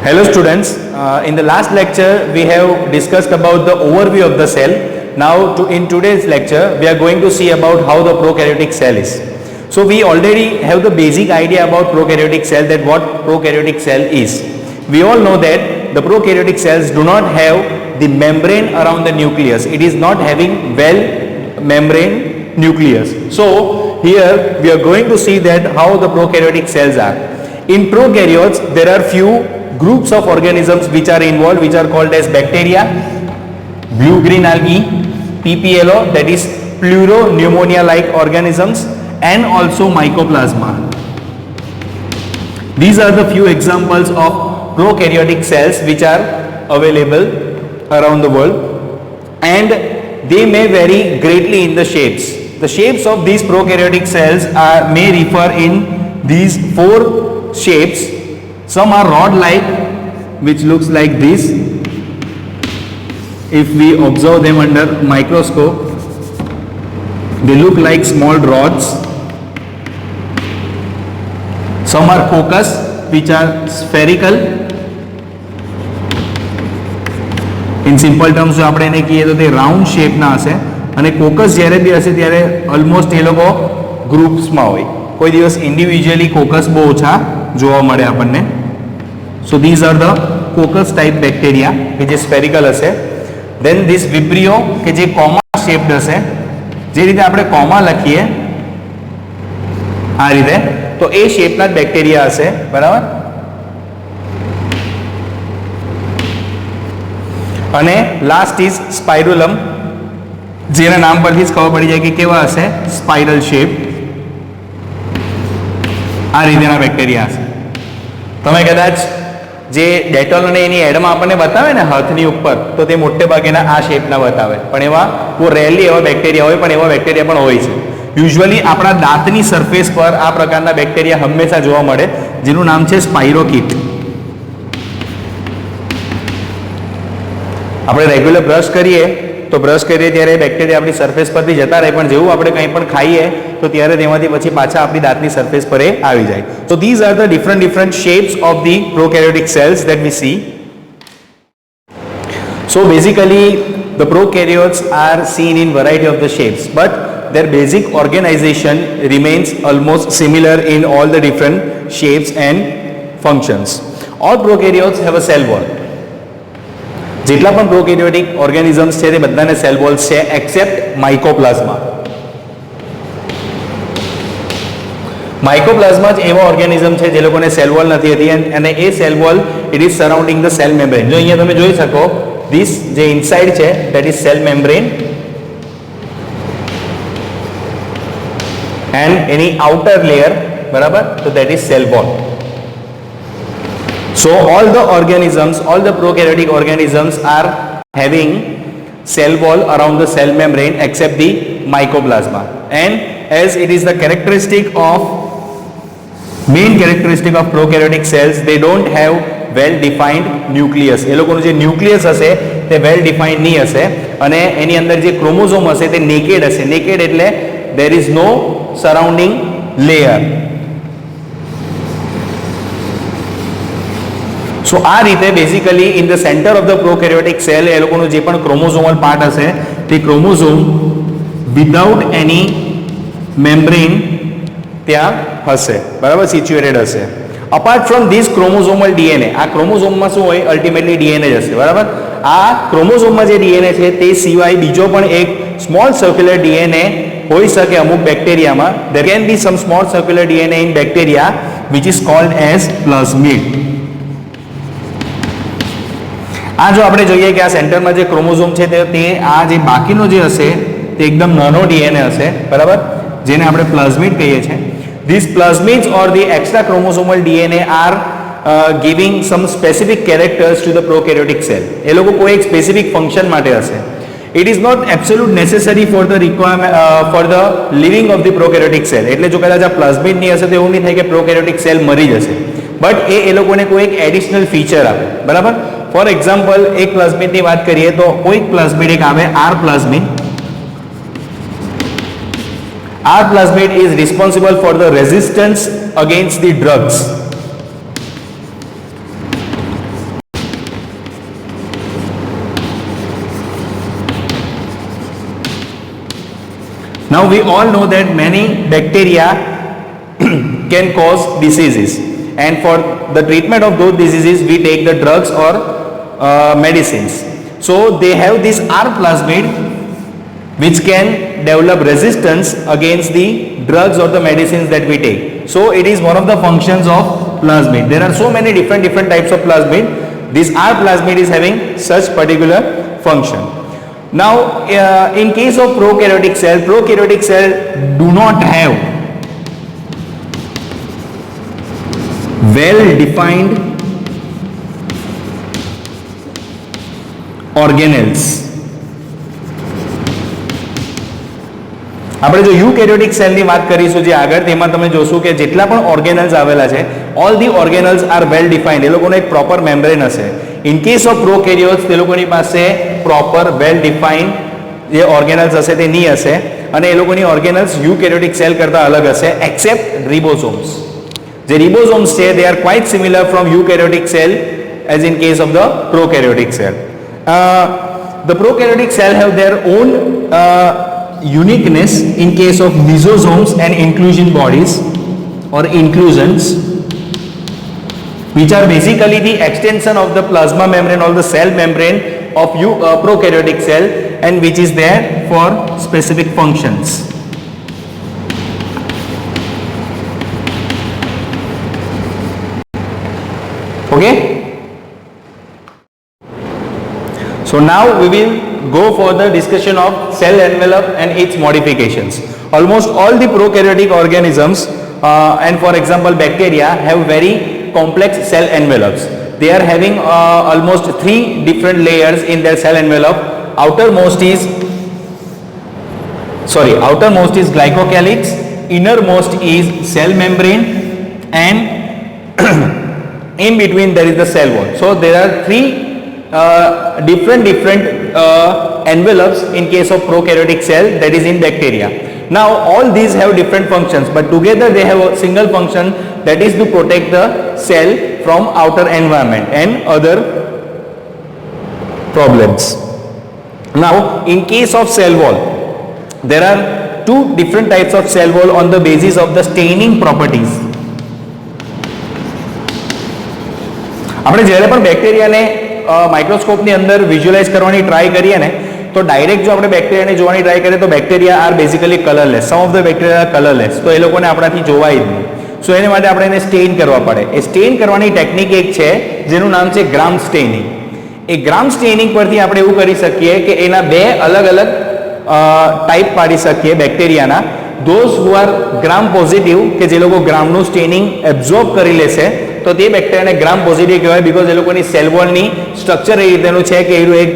Hello students, in the last lecture we have discussed about the overview of the cell. Now in today's lecture we are going to see about how the prokaryotic cell is. So we already have the basic idea about prokaryotic cell, that what prokaryotic cell is. We all know that the prokaryotic cells do not have the membrane around the nucleus. It is not having well membrane nucleus. So here we are going to see that how the prokaryotic cells are. In prokaryotes there are few groups of organisms which are involved, which are called as bacteria, blue-green algae, PPLO, that is pleuropneumonia like organisms, and also mycoplasma. These are the few examples of prokaryotic cells which are available around the world, and they may vary greatly in the shapes. The shapes of these prokaryotic cells may refer in these four shapes. Some are rod-like, which looks like this. If we observe them under microscope, they look like small rods. Some are coccus, which are spherical. In simple terms, જો આપણે એને કહીએ તો તે round શેપના હશે, અને caucus જ્યારે બી હશે ત્યારે ઓલમોસ્ટ એ લોકો ગ્રુપ્સમાં હોય. કોઈ દિવસ ઇન્ડિવિજ્યુઅલી કોકસ બહુ ઓછા જોવા મળે આપણને. So these are the coccus type bacteria કે જે સ્ફેરિકલ હશે. Then this vibrio કે જે કોમા શેપ્ડ હશે, જે રીતે આપણે કોમા લખીએ આ રીતે, તો એ શેપના જ બેક્ટેરિયા હશે, બરાબર. અને લાસ્ટ ઇઝ સ્પાઇરુલમ, જેના નામ પરથી જ ખબર પડી જાય કે કેવા હશે, સ્પાઇરલ શેપ. આ રીતેના બેક્ટેરિયા હશે. તમે કદાચ જે ડેટોલ અને એની એડમાં આપણને બતાવે ને હાથની ઉપર, તો તે મોટે ભાગેના આ શેપના બતાવે, પણ એવા બહુ રેરલી એવા બેક્ટેરિયા હોય, પણ એવા બેક્ટેરિયા પણ હોય છે. યુઝ્યુઅલી આપણા દાંતની સરફેસ પર આ પ્રકારના બેક્ટેરિયા હંમેશા જોવા મળે, જેનું નામ છે સ્પાઇરોકીટ. આપણે રેગ્યુલર બ્રશ કરીએ તો બ્રશ કરીએ ત્યારે બેક્ટેરિયા આપણી સરફેસ પરથી જતા રહે, પણ જેવું આપણે કંઈ પણ ખાઈએ તો ત્યારે તેમાંથી પછી પાછા આપણી દાંતની સરફેસ પર એ આવી જાય. So these are the different shapes of the prokaryotic cells that we see. So basically the prokaryotes are seen in variety of the shapes, but their basic organization remains almost similar in all the different shapes and functions. All prokaryotes have a cell wall. જેટલા પણ prokaryotic organisms છે તે બધાને cell walls છે, accept માઇકોપ્લાઝમા. માઇકોપ્લાઝમા જ એવા organism છે જે લોકોને સેલ વોલ નથી હતી, અને એ cell wall it is surrounding the cell membrane. જો અહીંયા તમે જોઈ શકો, ધીસ જે ઇનસાઇડ છે that is cell membrane, and એની આઉટર લેયર, બરાબર, તો that is cell wall. So all the organisms, all the prokaryotic organisms are having cell wall around the cell membrane except the mycoplasma. And as it is the main characteristic of prokaryotic cells, they don't have well defined nucleus. એ લોકોનું જે nucleus હશે તે વેલ defined નહીં હશે, અને એની અંદર જે chromosome હશે તે નેકેડ હશે. નેકેડ એટલે there is no surrounding layer. So આ રીતે basically in the centre of the prokaryotic cell એ લોકોનું જે પણ ક્રોમોઝોમલ પાર્ટ હશે તે ક્રોમોઝોમ વિધાઉટ એની મેમ્બ્રેન ત્યાં હશે, બરાબર, સિચ્યુએટેડ હશે. અપાર્ટ ફ્રોમ ધીસ ક્રોમોઝોમલ ડીએનએ, આ ક્રોમોઝોમમાં શું હોય, અલ્ટિમેટલી ડીએનએ જ હશે, બરાબર. આ ક્રોમોઝોમમાં જે ડીએનએ છે તે સિવાય બીજો પણ એક સ્મોલ સર્ક્યુલર ડીએનએ હોઈ શકે અમુક બેક્ટેરિયામાં. There can be some small circular DNA in bacteria which is called as plasmid. આ જો આપણે જોઈએ કે આ સેન્ટરમાં જે ક્રોમોઝોમ છે તે આ જે બાકીનો જે હશે તે એકદમ નાનો ડીએનએ હશે, બરાબર, જેને આપણે પ્લાઝમિડ કહીએ છીએ. This plasmids or the extra chromosomal DNA are giving some specific characters to the prokaryotic cell. એ લોકો કોઈ એક સ્પેસિફિક ફંક્શન માટે હશે. It is not absolute necessary for the requirement for the living of the prokaryotic cell. એટલે જો કદાચ આ પ્લાઝમિડ નહીં હશે તો એવું નહીં થાય કે પ્રોકેરિયોટિક સેલ મરી જશે, બટ એ લોકોને કોઈ એક એડિશનલ ફીચર આપે, બરાબર. ફોર એક્ઝામ્પલ, એક પ્લાઝમિડની વાત કરીએ તો કોઈક પ્લાઝમિડ એક આવે R plasmid. R plasmid is responsible for the resistance against the drugs. Now we all know that many bacteria can cause diseases, and for the treatment of those diseases we take the drugs or medicines. So they have this R plasmid which can develop resistance against the drugs or the medicines that we take. So it is one of the functions of plasmid. There are so many different types of plasmid. This R plasmid is having such particular function. Now in case of prokaryotic cell do not have well defined organelles. આપણે જો eukaryotic સેલની વાત કરીશું જે આગળ, તેમાં તમે જોશો કે જેટલા પણ ઓર્ગેનલ્સ આવેલા છે, all the organelles are well defined. એ લોકોનો એક પ્રોપર મેમ્બ્રેન હશે. ઇન કેસ ઓફ પ્રોકેરિયોટ્સ તે લોકોની પાસે પ્રોપર વેલ ડિફાઇન્ડ જે ઓર્ગેનલ્સ હશે તે નહીં હશે, અને એ લોકોની ઓર્ગેનલ્સ યુકેરિયોટિક સેલ કરતાં અલગ હશે એક્સેપ્ટ રિબોસોમ્સ. જે રિબોસોમ્સ છે they are quite similar from eukaryotic cell as in case of the prokaryotic cell. The prokaryotic cell have their own uniqueness in case of mesosomes and inclusion bodies or inclusions, which are basically the extension of the plasma membrane or the cell membrane of prokaryotic cell, and which is there for specific functions. Okay, so now we will go for the discussion of cell envelope and its modifications. Almost all the prokaryotic organisms and for example bacteria have very complex cell envelopes. They are having almost 3 different layers in their cell envelope. Outermost is glycocalyx, innermost is cell membrane, and in between there is the cell wall. So there are 3 different envelopes in case of prokaryotic cell, that is in bacteria. Now all these have different functions, but together they have a single function, that is to protect the cell from outer environment and other problems. Now in case of cell wall, there are 2 different types of cell wall on the basis of the staining properties. આપણે જ્યારે પણ બેક્ટેરિયાને માઇક્રોસ્કોપની અંદર visualise કરવાની try કરીએ ને, તો direct જો આપણે બેક્ટેરિયાને જોવાની ટ્રાય કરીએ તો bacteria are basically colourless. Some of the bacteria are colourless, તો એ લોકોને આપણાથી જોવાય જ નહીં. સો એને માટે આપણે એને સ્ટેઇન કરવા પડે. એ સ્ટેઇન કરવાની ટેકનિક એક છે જેનું નામ છે ગ્રામ સ્ટેઇનિંગ. એ ગ્રામ સ્ટેઇનિંગ પરથી આપણે એવું કરી શકીએ કે એના 2 અલગ અલગ ટાઈપ પાડી શકીએ બેક્ટેરિયાના. Those who are gram positive, કે જે લોકો ગ્રામનું સ્ટેઇનિંગ એબ્ઝોર્બ કરી લેશે, તો તે બેક્ટેરિયાને ગ્રામ પોઝિટિવ કહેવાય, બીકોઝ એ લોકોની સેલ વોલની સ્ટ્રક્ચર એ રીતેનું છે કે એનું એક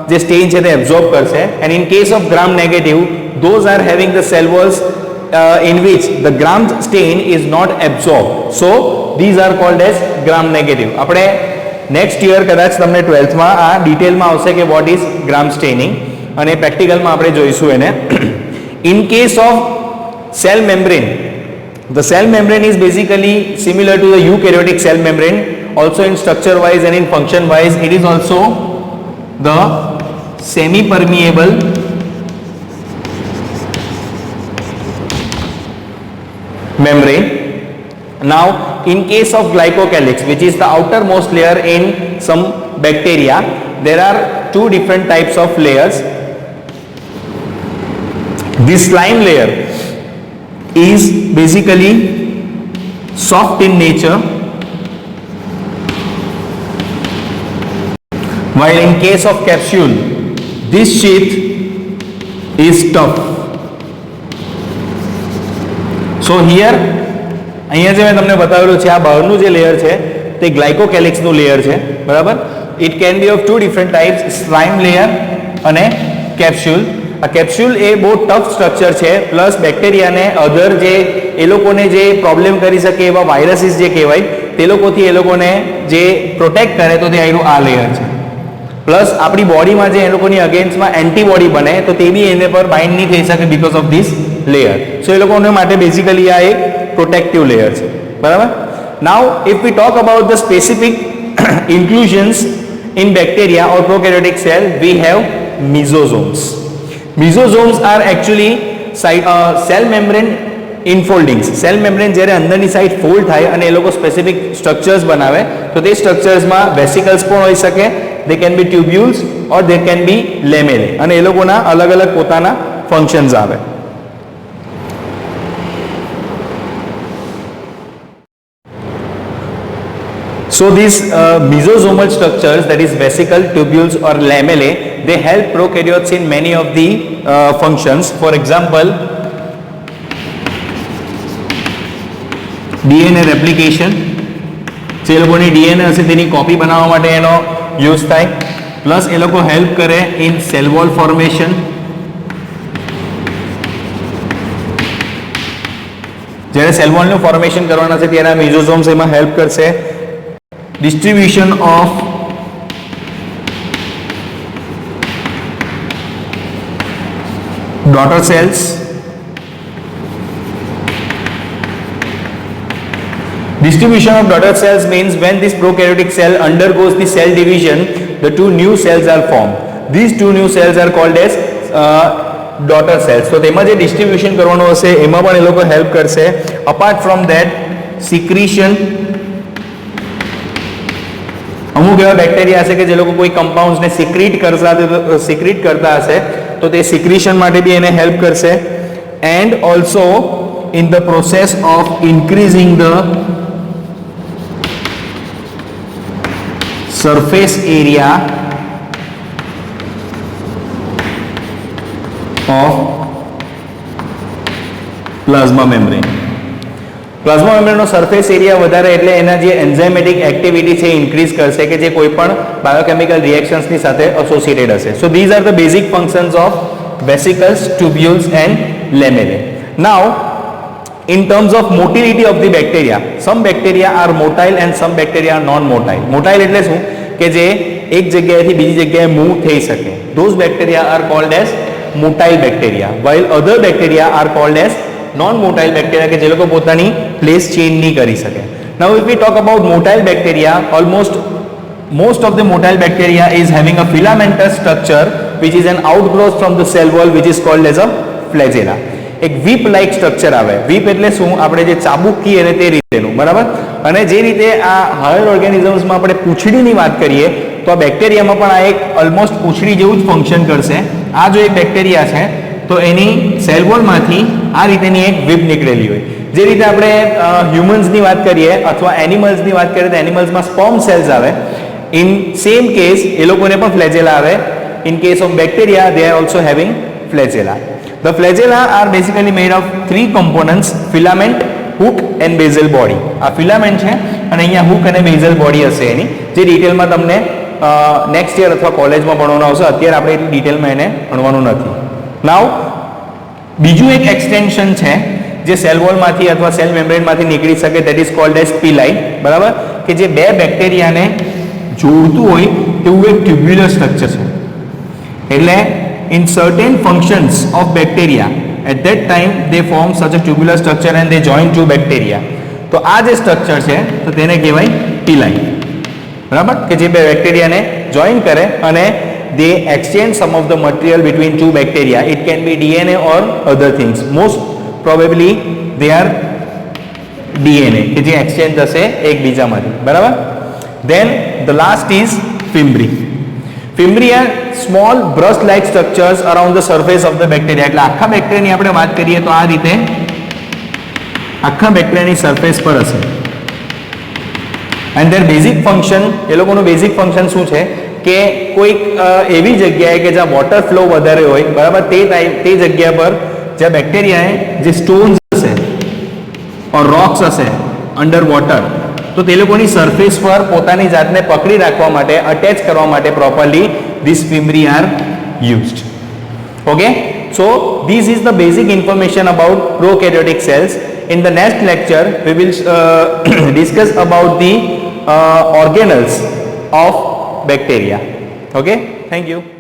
જે સ્ટેઇન છે તે એબ્ઝોર્બ કરશે. And in case of gram negative, those are having the cell walls in which the gram stain is not absorbed, so these are called as gram negative. આપણે next year કદાચ તમને 12th માં આ ડિટેલમાં આવશે કે what is ગ્રામ સ્ટેઇનિંગ, અને પ્રેક્ટિકલમાં આપણે જોઈશું એને. In case of cell membrane, the cell membrane is basically similar to the eukaryotic cell membrane, also in structure wise and in function wise it is also the semi permeable membrane. Now in case of glycocalyx, which is the outermost layer in some bacteria, there are 2 different types of layers. This slime layer is basically soft in nature, while in case of capsule this sheath is tough. So here અહીંયા જે મેં તમને બતાવેલું છે, આ બહારનું જે layer છે તે ગ્લાયકોકેલિક્સનું લેયર છે, બરાબર. It can be of 2 different types, slime layer અને કેપ્સ્યુલ. આ કેપ્સ્યુલ એ બહુ ટફ સ્ટ્રક્ચર છે, પ્લસ બેક્ટેરિયાને અધર જે એ લોકોને જે પ્રોબ્લેમ કરી શકે એવા વાયરસીસ જે કહેવાય તે લોકોથી એ લોકોને જે પ્રોટેક્ટ કરે, તો તે આનું આ લેયર છે. પ્લસ આપણી બોડીમાં જે એ લોકોની અગેન્સ્ટમાં એન્ટીબોડી બને તો તે બી એને પર બાઇન્ડ નહીં થઈ શકે because of this layer. So એ લોકોને માટે બેઝિકલી આ એક પ્રોટેક્ટિવ લેયર છે, બરાબર. Now if we talk about the specific inclusions in bacteria or prokaryotic cell, we have mesosomes. Mesosomes are actually side cell membrane infoldings, cell membrane જ્યારે અંદરની side fold થાય અને એ લોકો સ્પેસિફિક સ્ટ્રક્ચર્સ બનાવે તો તે સ્ટ્રક્ચર્સમાં વેસિકલ્સ પણ હોઈ શકે, they can be ટ્યુબ્યુલ્સ or they can be લેમેલે, અને એ લોકોના અલગ અલગ પોતાના ફંક્શન્સ આવે. So these mesosomal structures, that is vesicle, tubules or lamellae, they help prokaryotes in many of the functions. For example, DNA replication, જે લોકોની DNA હશે તેની કોપી બનાવવા માટે એનો યુઝ થાય, પ્લસ એ લોકો હેલ્પ કરે ઇન સેલ વોલ ફોર્મેશન, જ્યારે સેલ વોલનું ફોર્મેશન કરવાના છે ત્યારે આ મેસોસોમ્સ એમાં હેલ્પ કરશે. Distribution of daughter cells, distribution of daughter cells means when this prokaryotic cell undergoes the cell division, the two new cells are formed. These two new cells are called as daughter cells. So તેમાં જે distribution કરવાનું હશે એમાં પણ એ લોકો help કરશે. Apart from that સિક્રીશન, અમુક એવા બેક્ટેરિયા હશે કે જે લોકો કોઈ કમ્પાઉન્ડ્સને સિક્રીટ કરતા હશે તો તે સિક્રીશન માટે બી એને હેલ્પ કરશે. And also in the process of increasing the surface area of plasma membrane. Plasma મેમ્બ્રેનનો સરફેસ એરિયા વધારે એટલે એના જે એન્ઝાઇમેટિક એક્ટિવિટી છે ઇન્ક્રીઝ કરશે કે જે કોઈ પણ બાયોકેમિકલ રિએક્શન્સની સાથે એસોસિએટેડ હશે. So these are the basic functions of vesicles, tubules and lamellae. Now in terms of motility of the bacteria, some bacteria are motile and some bacteria are non motile. Motile એટલે શું કે જે એક જગ્યાએથી બીજી જગ્યાએ move થઈ શકે. those bacteria are called as motile bacteria, while other bacteria are called as non motile bacteria કે જે લોકો પોતાની પ્લેસ ચેન્જ નહીં કરી શકે. now if we talk about motile bacteria, most of the motile bacteria is having a filamentous structure which is an outgrowth from the cell wall which is called as a flagella. એક whip like structure આવે. Whip એટલે શું, આપણે જે ચાબુક કહીએ ને તે રીતેનું, બરાબર. અને જે રીતે આ હાયર ઓર્ગેનિઝમ્સમાં આપણે પૂંછડીની વાત કરીએ તો આ બેક્ટેરિયામાં પણ આ એક ઓલમોસ્ટ પૂંછડી જેવું જ ફંક્શન કરશે. આ જો એક બેક્ટેરિયા છે તો એની સેલ વોલમાંથી આ રીતેની એક વીપ નીકળેલી હોય. જે રીતે આપણે હ્યુમન્સની વાત કરીએ અથવા એનિમલ્સની વાત કરીએ તો એનિમલ્સમાં સ્પર્મ સેલ્સ આવે. ઇન સેમ કેસ એ લોકોને પણ ફ્લેજેલા આવે. In case of bacteria they are also having flagella. The flagella are basically made of three components: filament, hook and basal body. આ filament છે અને અહીંયા hook અને basal body હશે એની, જે ડિટેલમાં તમને નેક્સ્ટ યર અથવા કોલેજમાં ભણવાનું આવશે. અત્યારે આપણે એટલી ડિટેલમાં એને ભણવાનું નથી. નાઉ બીજું એક એક્સટેન્શન છે જે સેલ વોલમાંથી અથવા સેલ મેમ્બ્રેનમાંથી નીકળી શકે, ધેટ ઇઝ કોલ્ડ એઝ પીલાઈ, બરાબર. કે જે બે બેક્ટેરિયાને જોડતું હોય તેવું એક ટ્યુબ્યુલર સ્ટ્રક્ચર છે. એટલે in certain functions of bacteria at that time they form such a tubular structure and they join two bacteria. તો આ જે સ્ટ્રક્ચર છે તો તેને કહેવાય પીલાઈ, બરાબર. કે જે બે બેક્ટેરિયાને જોઈન કરે અને they exchange some of the material between two bacteria. It can be DNA or other things. Most probably they are DNA કે જે એક્સચેન્જ થશે એકબીજામાંથી, બરાબર. Then the last is fimbriae. Fimbriae are small brush like structures around the surface of the bacteria. એટલે આખા બેક્ટેરિયાની આપણે વાત કરીએ તો આ રીતે આખા બેક્ટેરિયાની સરફેસ પર હશે. and their basic function, એ લોકોનું બેઝિક ફંક્શન શું છે કે કોઈક એવી જગ્યાએ કે જ્યાં વોટર ફ્લો વધારે હોય, બરાબર, તે જગ્યા પર જ્યાં બેક્ટેરિયાએ જે સ્ટોન્સ હશે ઓર રોક્સ હશે અંડર વોટર, તો તે લોકોની સરફેસ પર પોતાની જાતને પકડી રાખવા માટે, અટેચ કરવા માટે properly these fimbriae are used. Okay, so this is the basic information about prokaryotic cells. In the next lecture we will discuss about the organelles of bacteria. Okay, thank you.